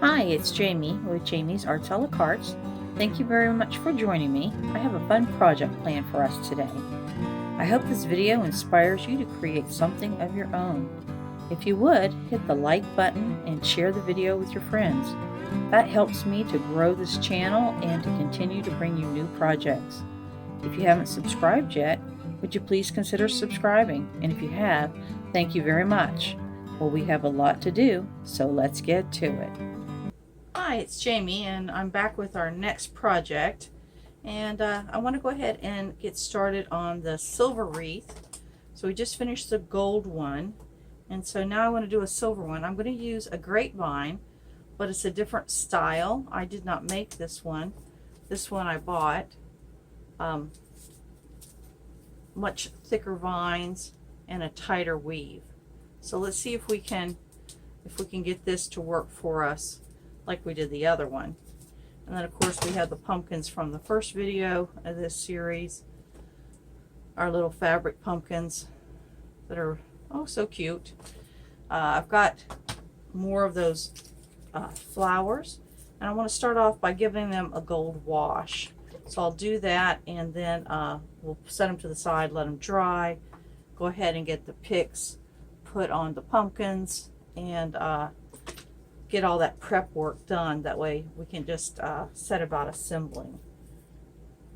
Hi, it's Jamie with Jamie's Arts a la Cartes. Thank you very much for joining me. I have a fun project planned for us today. I hope this video inspires you to create something of your own. If you would, hit the like button and share the video with your friends. That helps me to grow this channel and to continue to bring you new projects. If you haven't subscribed yet, would you please consider subscribing? And if you have, thank you very much. Well, we have a lot to do, so let's get to it. Hi, it's Jamie, and I'm back with our next project. And I want to go ahead and get started on the silver wreath. So we just finished the gold one, and so now I want to do a silver one. I'm going to use a grapevine, but it's a different style. I did not make this one. This one I bought. Much thicker vines and a tighter weave. So let's see if we can get this to work for us like we did the other one. And then of course we have the pumpkins from the first video of this series, our little fabric pumpkins that are oh so cute. I've got more of those flowers, and I want to start off by giving them a gold wash. So I'll do that, and then we'll set them to the side, let them dry, go ahead and get the picks put on the pumpkins, and get all that prep work done. That way we can just set about assembling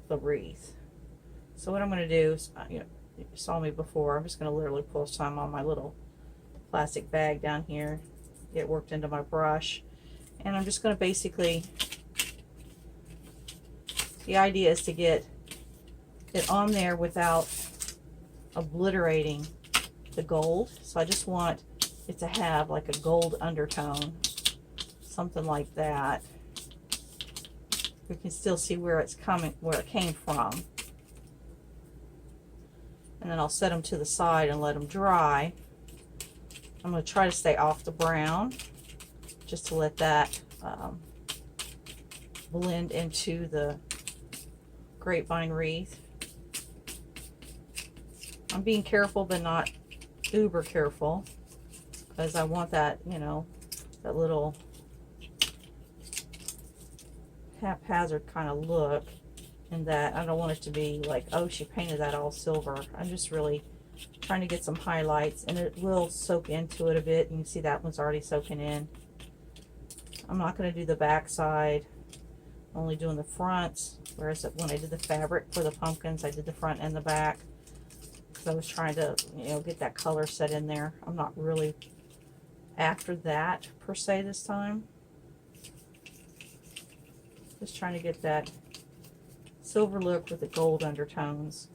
the wreath. So what I'm going to do is, you saw me before, I'm just going to literally pull some on my little plastic bag down here, get worked into my brush, and I'm just going to basically, the idea is to get it on there without obliterating the gold. So I just want it to have like a gold undertone, something like that. We can still see where it's coming, where it came from. And then I'll set them to the side and let them dry. I'm going to try to stay off the brown, just to let that blend into the grapevine wreath. I'm being careful, but not uber careful, because I want that, you know, that little haphazard kind of look, in that I don't want it to be like, oh, she painted that all silver. I'm just really trying to get some highlights, and it will soak into it a bit. You can see that one's already soaking in. I'm not going to do the back side, only doing the fronts, whereas when I did the fabric for the pumpkins, I did the front and the back, because I was trying to, you know, get that color set in there. I'm not really after that per se this time. Just trying to get that silver look with the gold undertones.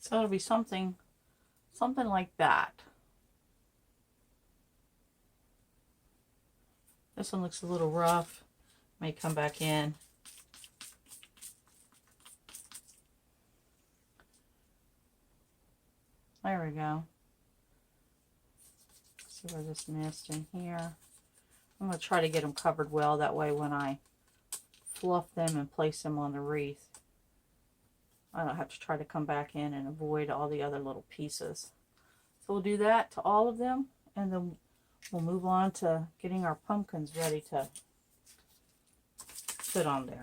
So it'll be something like that. This one looks a little rough. May come back in. There we go. See where this missed in here. I'm going to try to get them covered well. That way when I fluff them and place them on the wreath, I don't have to try to come back in and avoid all the other little pieces. So we'll do that to all of them, and then we'll move on to getting our pumpkins ready to put on there.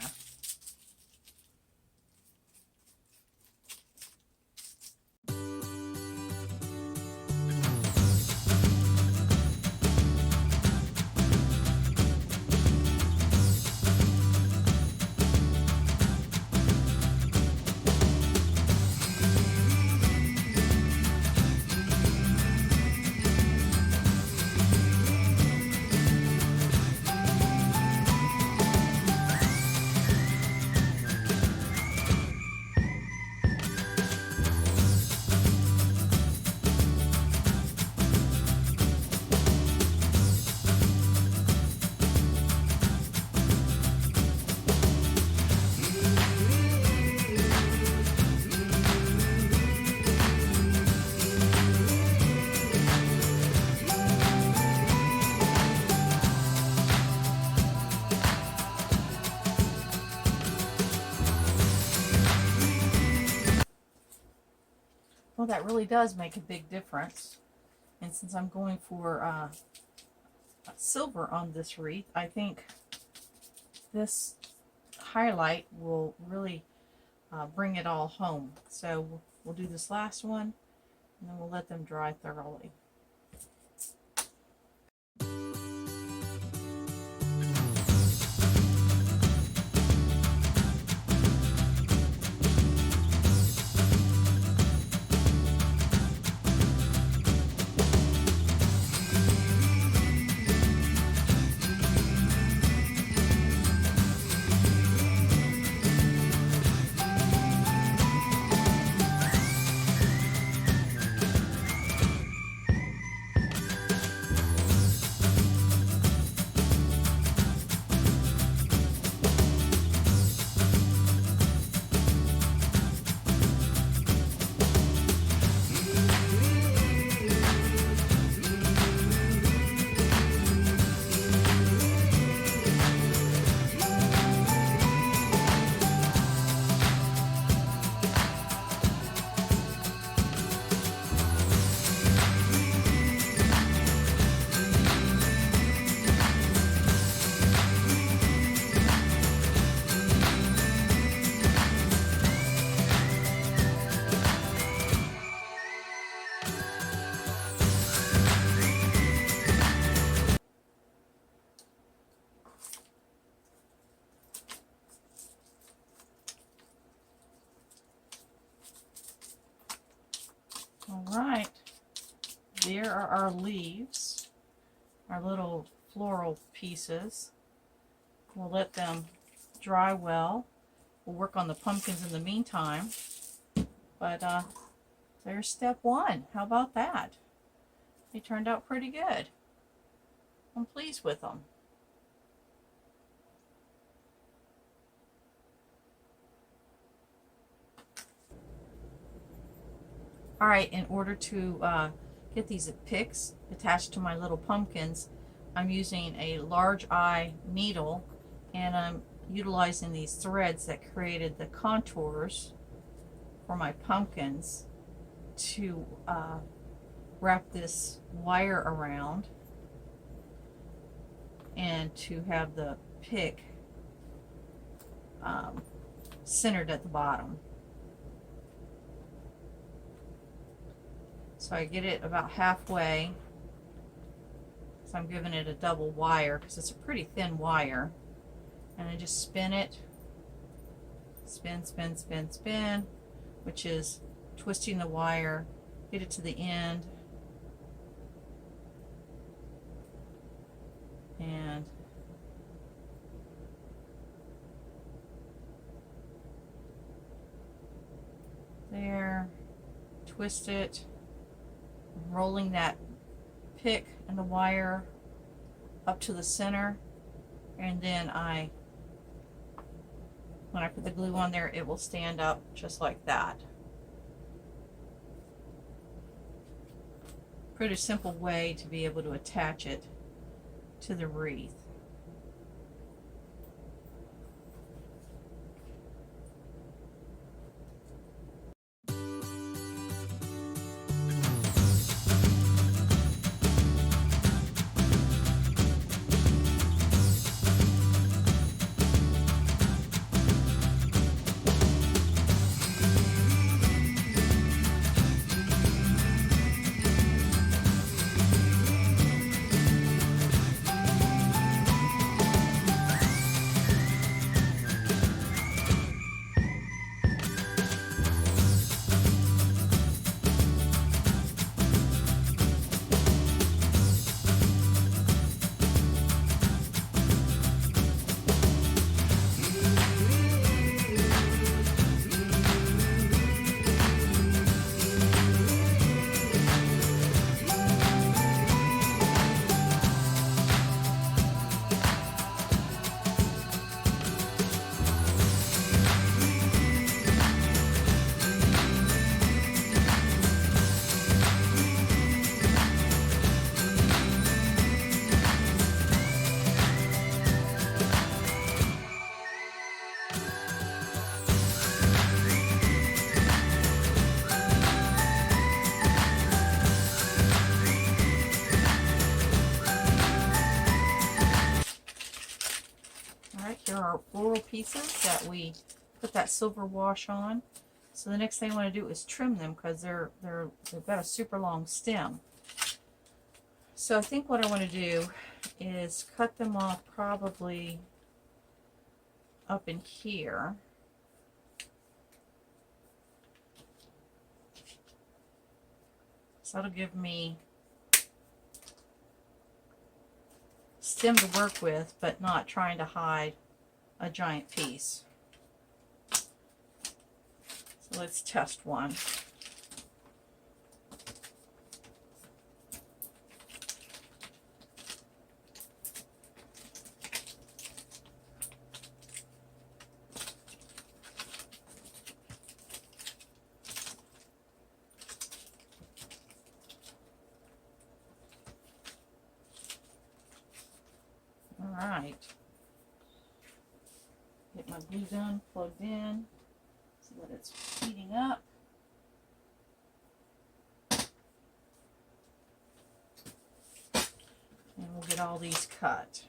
Well, that really does make a big difference. And since I'm going for silver on this wreath, I think this highlight will really bring it all home. So we'll do this last one, and then we'll let them dry thoroughly. All right, there are our leaves, our little floral pieces. We'll let them dry well. We'll work on the pumpkins in the meantime. But there's step one. How about that? They turned out pretty good. I'm pleased with them. Alright, in order to get these picks attached to my little pumpkins, I'm using a large eye needle, and I'm utilizing these threads that created the contours for my pumpkins to wrap this wire around and to have the pick centered at the bottom. So I get it about halfway. So I'm giving it a double wire because it's a pretty thin wire. And I just spin it. Spin, spin, spin, spin, which is twisting the wire, get it to the end. And there, twist it, rolling that pick and the wire up to the center, and then when I put the glue on there, it will stand up just like that. Pretty simple way to be able to attach it to the wreath. our floral pieces that we put that silver wash on. So the next thing I want to do is trim them because they've got a super long stem. So I think what I want to do is cut them off probably up in here. So that'll give me stem to work with, but not trying to hide a giant piece. So let's test one. Alright, get my glue gun plugged in so that it's heating up. And we'll get all these cut.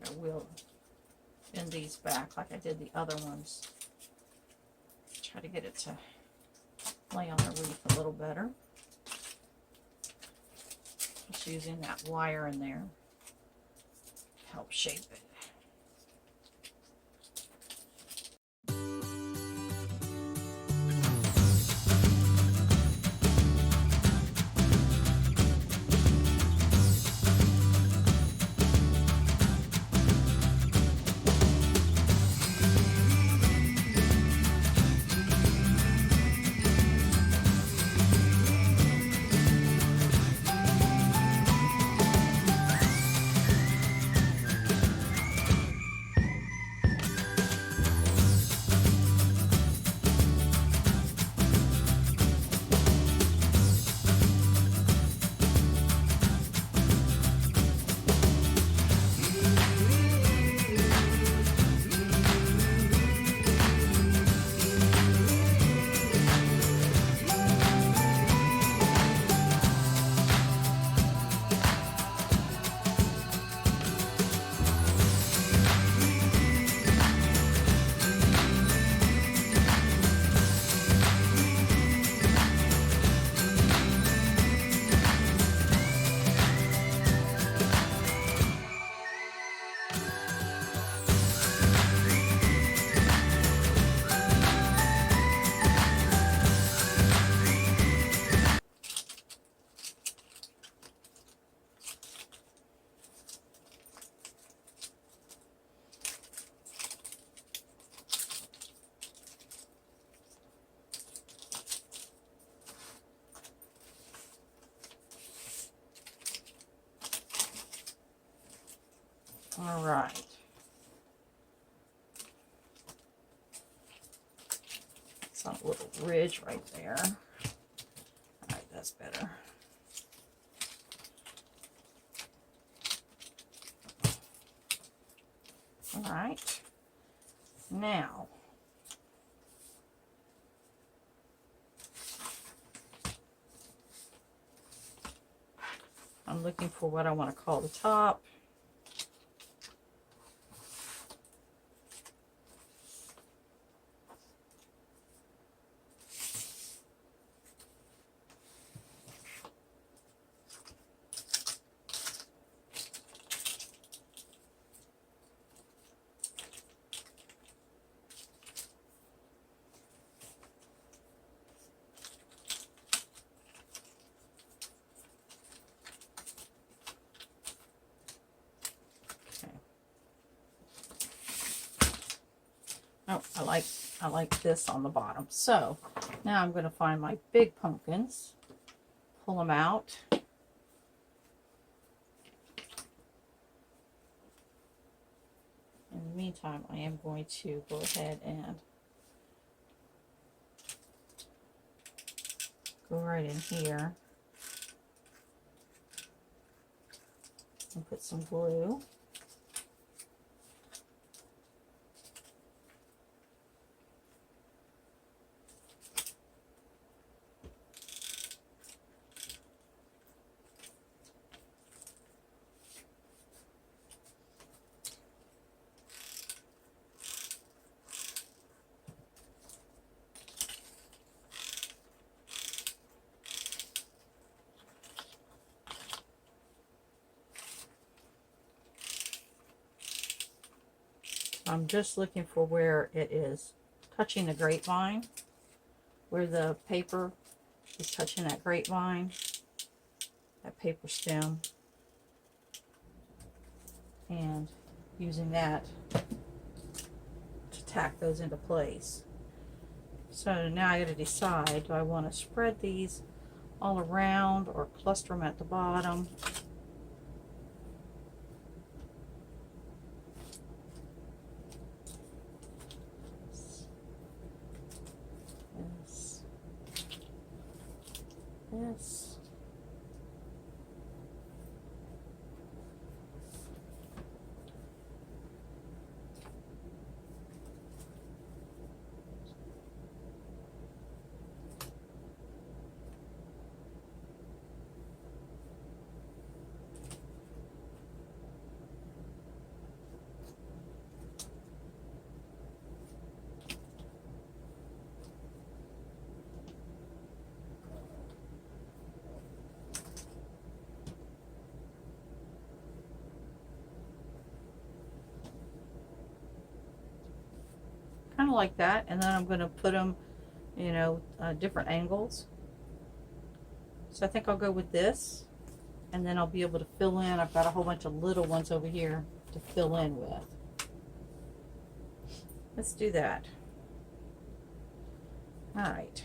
I will bend these back like I did the other ones. Try to get it to lay on the wreath a little better. Just using that wire in there to help shape it. All right. It's on a little ridge right there. All right, that's better. All right. Now, I'm looking for what I want to call the top. Oh, I like I like this on the bottom. So now I'm going to find my big pumpkins, pull them out. In the meantime, I am going to go ahead and go right in here and put some glue. I'm just looking for where it is touching the grapevine, where the paper is touching that grapevine, that paper stem, and using that to tack those into place. So now I got to decide, do I want to spread these all around or cluster them at the bottom? This. Kind of like that, and then I'm going to put them, you know, different angles. So I think I'll go with this, and then I'll be able to fill in. I've got a whole bunch of little ones over here to fill in with. Let's do that. All right.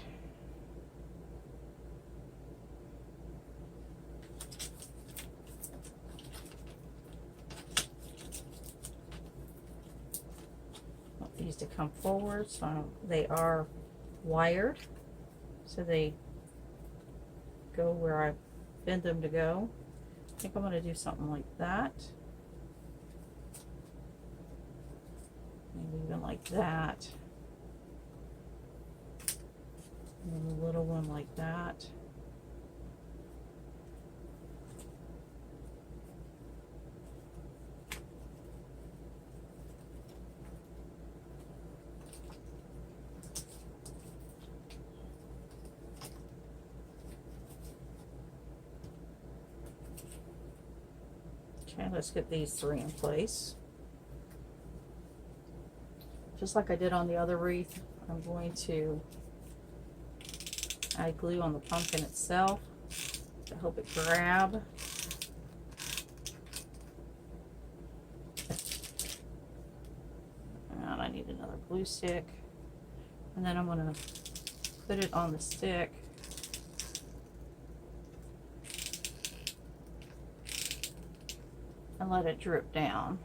These to come forward, so they are wired, so they go where I bend them to go. I think I'm going to do something like that, maybe even like that, and a little one like that. Okay, let's get these three in place. Just like I did on the other wreath, I'm going to add glue on the pumpkin itself to help it grab. And I need another glue stick. And then I'm going to put it on the stick. And let it drip down.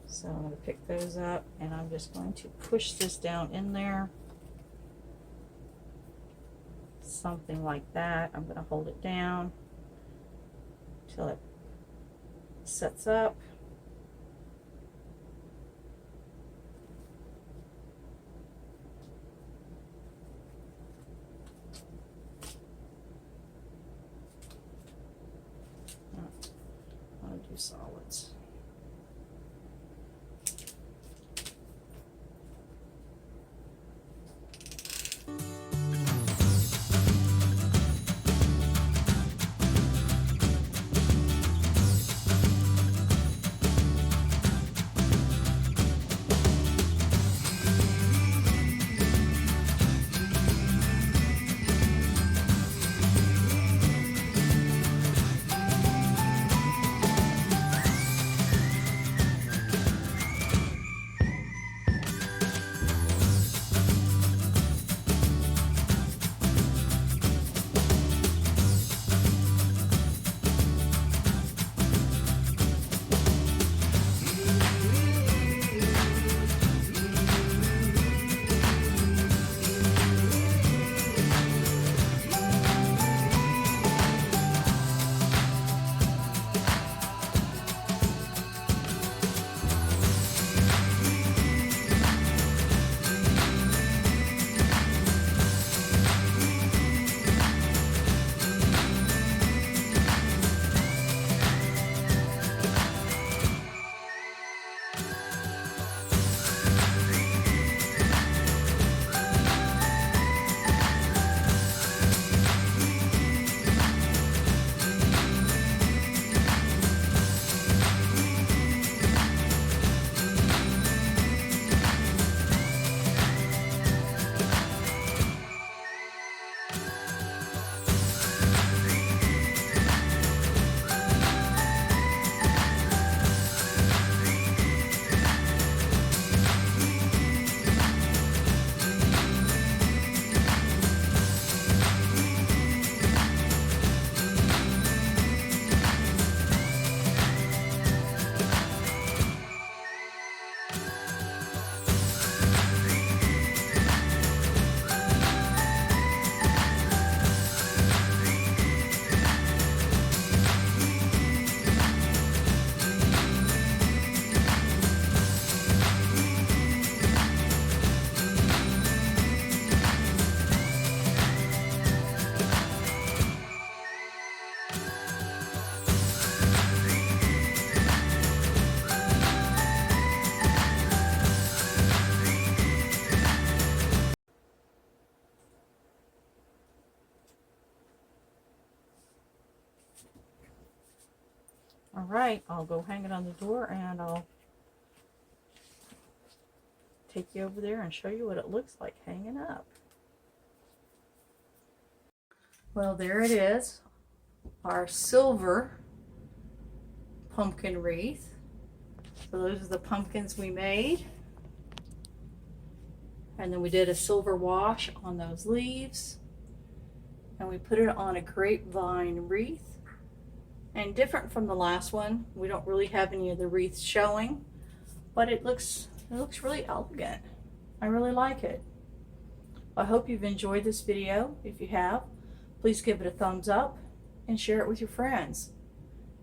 So I'm going to pick those up, and I'm just going to push this down in there. Something like that. I'm going to hold it down until it sets up. Do solids. All right, I'll go hang it on the door and I'll take you over there and show you what it looks like hanging up. Well, there it is, our silver pumpkin wreath. So those are the pumpkins we made. And then we did a silver wash on those leaves. And we put it on a grapevine wreath. And different from the last one, we don't really have any of the wreaths showing, but it looks really elegant. I really like it. I hope you've enjoyed this video. If you have, please give it a thumbs up and share it with your friends.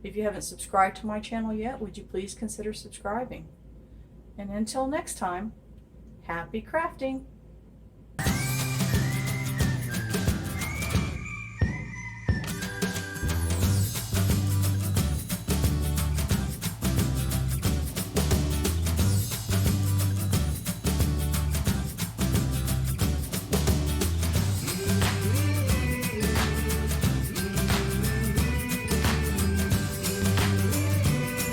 If you haven't subscribed to my channel yet, would you please consider subscribing? And until next time, happy crafting!